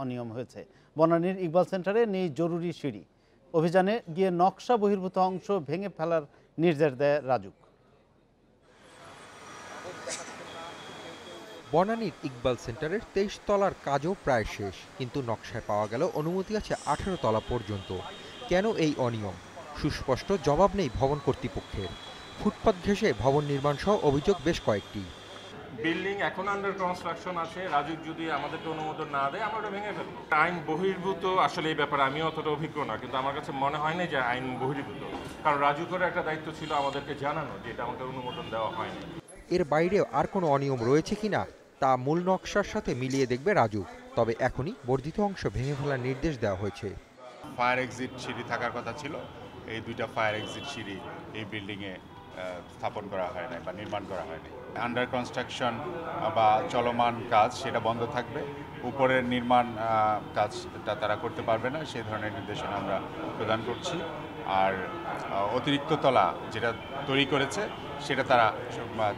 অনিয়ম হয়েছে। বনানীর ইকবাল সেন্টারে নেই জরুরি সিঁড়ি। অভিযানে গিয়ে নকশা বহির্ভূত অংশ ভেঙে ফেলার নির্দেশ দেয় রাজুক। বনানীর ইকবাল সেন্টারের 23 তলার কাজও প্রায় শেষ, কিন্তু নকশায় পাওয়া গেল অনুমতি আছে 18 তলা পর্যন্ত। কেন এই অনিয়ম? সুস্পষ্ট জবাব নেই ভবন কর্তৃপক্ষের। ফুটপাত ঘেঁষে ভবন নির্মাণ সহ অভিযোগ বেশ কয়েকটি। বিল্ডিং এখন আন্ডার কনস্ট্রাকশন আছে, রাজুক যদি আমাদেরকে অনুমোদন না দেয় আমরা ওটা ভেঙে ফেলবো। আইন বহির্ভূত আসলে এই ব্যাপারে আমিও অতটা অভিজ্ঞ না, কিন্তু আমার কাছে মনে হয় না যে আইন বহির্ভূত, কারণ রাজুকের একটা দায়িত্ব ছিল আমাদেরকে জানানো যে এটা আমাকে অনুমোদন দেওয়া হয়নি। এর বাইরেও আর কোনো অনিয়ম রয়েছে কিনা তা মূল নকশার সাথে মিলিয়ে দেখবে রাজুক। তবে এখনই বর্ধিত অংশ ভেঙে ফেলার নির্দেশ দেওয়া হয়েছে। ফায়ার এক্সিট সিঁড়ি থাকার কথা ছিল, এই দুইটা ফায়ার এক্সিট সিঁড়ি এই বিল্ডিংয়ে স্থাপন করা হয় নাই বা নির্মাণ করা হয়নি। আন্ডার কনস্ট্রাকশন বা চলমান কাজ সেটা বন্ধ থাকবে, উপরের নির্মাণ কাজটা তারা করতে পারবে না, সেই ধরনের নির্দেশনা আমরা প্রদান করছি। আর অতিরিক্ত তলা যেটা তৈরি করেছে সেটা তারা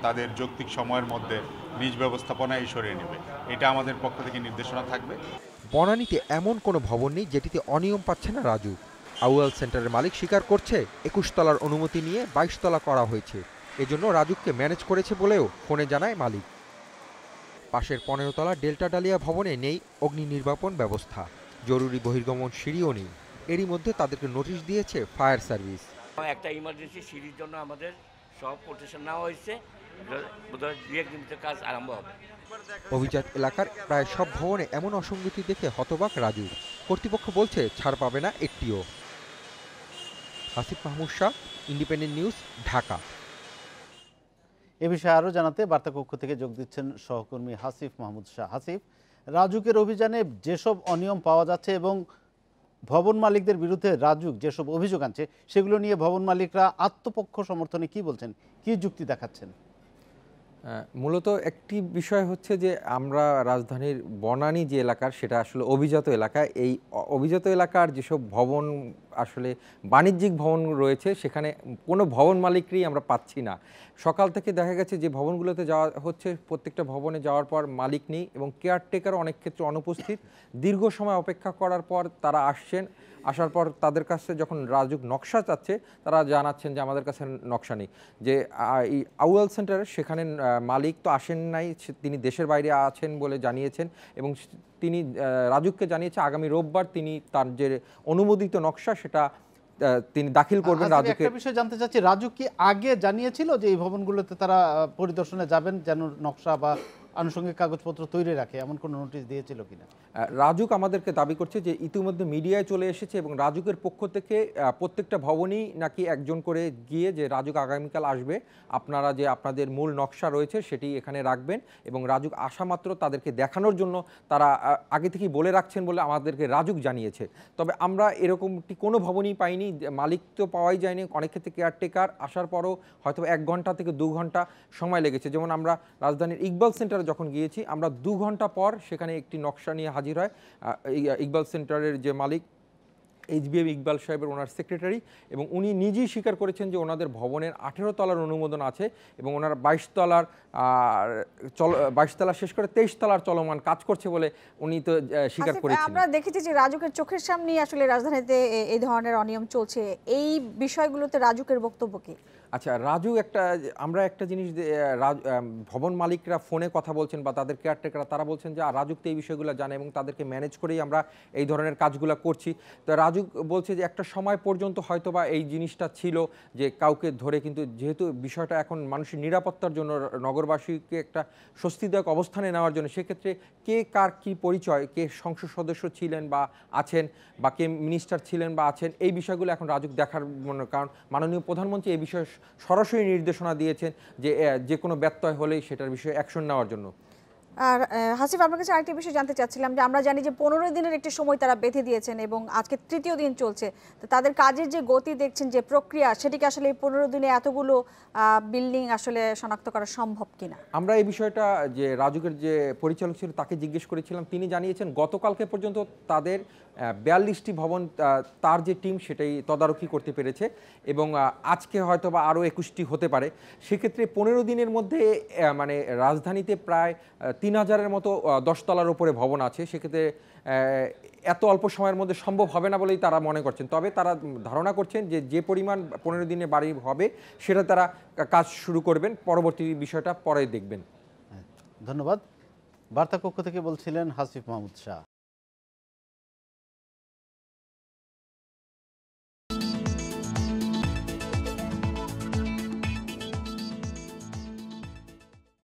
তাদের যৌক্তিক সময়ের মধ্যে নিজ ব্যবস্থাপনায় সরিয়ে নেবে, এটা আমাদের পক্ষ থেকে নির্দেশনা থাকবে। বনানীতে এমন কোনো ভবন নেই যেটিতে অনিয়ম পাচ্ছে না রাজু। আউয়াল সেন্টারের মালিক স্বীকার করছে 21 তলার অনুমতি নিয়ে 22 তলা করা হয়েছে। এজন্য রাজুককে ম্যানেজ করেছে বলেও ফোনে জানায় মালিক। পাশের 15 তলা ডেল্টা ডালিয়া ভবনে নেই অগ্নি নির্বাপন ব্যবস্থা, জরুরি বহির্গমন সিঁড়িও নেই। এরই মধ্যে তাদেরকে নোটিশ দিয়েছে ফায়ার সার্ভিস। একটা ইমার্জেন্সি সিঁড়ির জন্য আমাদের সব প্রোটেকশন নেওয়া হয়েছে, বোধহয় 2-1 দিনের কাজ আরম্ভ হবে। অভিজাত এলাকার প্রায় সব ভবনে এমন অসঙ্গতি দেখে হতবাক রাজু। কর্তৃপক্ষ বলছে ছাড় পাবে না একটিও। Hasif Mahmud Shah, Independent News, Dhaka. এ বিষয়ে আরও জানাতে বার্তা কক্ষ থেকে যোগ দিচ্ছেন সহকর্মী হাসিফ মাহমুদ শাহ। হাসিফ, রাজুকের অভিযানে যেসব অনিয়ম পাওয়া যাচ্ছে এবং ভবন মালিকদের বিরুদ্ধে রাজুক যেসব অভিযোগ আনছে সেগুলো নিয়ে ভবন মালিকরা আত্মপক্ষ সমর্থনে কি বলছেন, কি যুক্তি দেখাচ্ছেন? মূলত একটি বিষয় হচ্ছে যে আমরা রাজধানীর বনানী যে এলাকার সেটা আসলে অভিজাত এলাকা। এই অভিজাত এলাকার যেসব ভবন আসলে বাণিজ্যিক ভবন রয়েছে সেখানে কোনো ভবন মালিকই আমরা পাচ্ছি না। সকাল থেকে দেখা গেছে যে ভবনগুলোতে যাওয়া হচ্ছে, প্রত্যেকটা ভবনে যাওয়ার পর মালিক নেই এবং কেয়ারটেকারও অনেক ক্ষেত্রে অনুপস্থিত। দীর্ঘ সময় অপেক্ষা করার পর তারা আসার পর তাদের কাছে যখন রাজুক নকশা চাচ্ছে তারা জানাচ্ছেন যে আমাদের কাছে নকশা নেই। যে এই আউয়াল সেন্টারের সেখানে মালিক তো আসেন নাই, তিনি দেশের বাইরে আছেন বলে জানিয়েছেন এবং তিনি রাজুককে জানিয়েছে আগামী রোববার তিনি তার যে অনুমোদিত নকশা সেটা তিনি দাখিল করবেন। রাজুকে একটা বিষয় জানতে চাচ্ছি, রাজুক কি আগে জানিয়েছিল যে এই ভবনগুলোতে তারা পরিদর্শনে যাবেন, যেন নকশা বা আনুষঙ্গিক কাগজপত্র তৈরি রাখে, এমন কোনো নোটিশ দিয়েছিল কিনা? রাজুক আমাদেরকে দাবি করছে যে ইতিমধ্যে মিডিয়ায় চলে এসেছে এবং রাজুকের পক্ষ থেকে প্রত্যেকটা ভবনই নাকি একজন করে গিয়ে যে রাজুক আগামীকাল আসবে, আপনারা যে আপনাদের মূল নকশা রয়েছে সেটি এখানে রাখবেন এবং রাজুক আসা মাত্র তাদেরকে দেখানোর জন্য তারা আগে থেকেই বলে রাখছেন বলে আমাদেরকে রাজুক জানিয়েছে। তবে আমরা এরকমটি কোনো ভবনই পাইনি, মালিক তো পাওয়াই যায়নি। অনেক ক্ষেত্রে কেয়ারটেকার আসার পরও হয়তো 1 ঘন্টা থেকে 2 ঘন্টা সময় লেগেছে। যেমন আমরা রাজধানীর ইকবাল সেন্টারে যখন গিয়েছি আমরা 2 ঘন্টা পর সেখানে একটি নকশা নিয়ে হাজির হয় ইকবাল সেন্টারের যে মালিক HBM ইকবাল সাহেবের, ওনার সেক্রেটারি, এবং উনি নিজেই স্বীকার করেছেন যে ওনাদের ভবনের 18 তলার অনুমোদন আছে এবং ওনারা 22 তলা শেষ করে 23 তলার চলমান কাজ করছে বলে উনি তো স্বীকার করেছেন। আমরা দেখেছি যে রাজুকের চোখের সামনেই আসলে রাজধানীতে এই ধরনের অনিয়ম চলছে, এই বিষয়গুলোতে রাজুকের বক্তব্য কি? আচ্ছা, আমরা একটা জিনিস ভবন মালিকরা ফোনে কথা বলছেন বা তাদের কেয়ারটেকাররা তারা বলছেন যে রাজুক তো এই বিষয়গুলো জানে এবং তাদেরকে ম্যানেজ করেই আমরা এই ধরনের কাজগুলো করছি। তো রাজুক বলছে যে একটা সময় পর্যন্ত হয়তো বা এই জিনিসটা ছিল যে কাউকে ধরে, কিন্তু যেহেতু বিষয়টা এখন মানুষের নিরাপত্তার জন্য, নগরবাসীকে একটা স্বস্তিদায়ক অবস্থানে নেওয়ার জন্য, সেক্ষেত্রে কে কার কী পরিচয়, কে সংসদ সদস্য ছিলেন বা আছেন বা কে মিনিস্টার ছিলেন বা আছেন, এই বিষয়গুলো এখন রাজুক দেখার কারণ মাননীয় প্রধানমন্ত্রী এই বিষয়ে সরাসরি নির্দেশনা দিয়েছেন যে কোনো ব্যত্যয় হলেই সেটার বিষয়ে অ্যাকশন নেওয়ার জন্য। আর হাসিফ, আপনার কাছে আরেকটা বিষয় জানতে চাচ্ছিলাম যে আমরা জানি যে 15 দিনের একটি সময় তারা বেঁধে দিয়েছেন এবং আজকে 3য় দিন চলছে, তো তাদের কাজের যে গতি দেখছেন, যে প্রক্রিয়া, সেটিকে আসলে এই 15 দিনে এতগুলো বিল্ডিং আসলে শনাক্ত করা সম্ভব কিনা? আমরা এই বিষয়টা যে রাজুকের যে পরিচালক ছিল তাকে জিজ্ঞেস করেছিলাম, তিনি জানিয়েছেন গতকালকে পর্যন্ত তাদের 42টি ভবন তার যে টিম সেটাই তদারকি করতে পেরেছে এবং আজকে হয়তো বা আরও 21টি হতে পারে। সেক্ষেত্রে 15 দিনের মধ্যে মানে রাজধানীতে প্রায় 3000-এর মতো 10 তলার উপরে ভবন আছে, সেক্ষেত্রে এত অল্প সময়ের মধ্যে সম্ভব হবে না বলেই তারা মনে করছেন। তবে তারা ধারণা করছেন যে পরিমাণ 15 দিনে বাড়ি হবে সেটা তারা কাজ শুরু করবেন, পরবর্তী বিষয়টা পরে দেখবেন। ধন্যবাদ। বার্তা কক্ষ থেকে বলছিলেন হাসিফ মাহমুদ শাহ।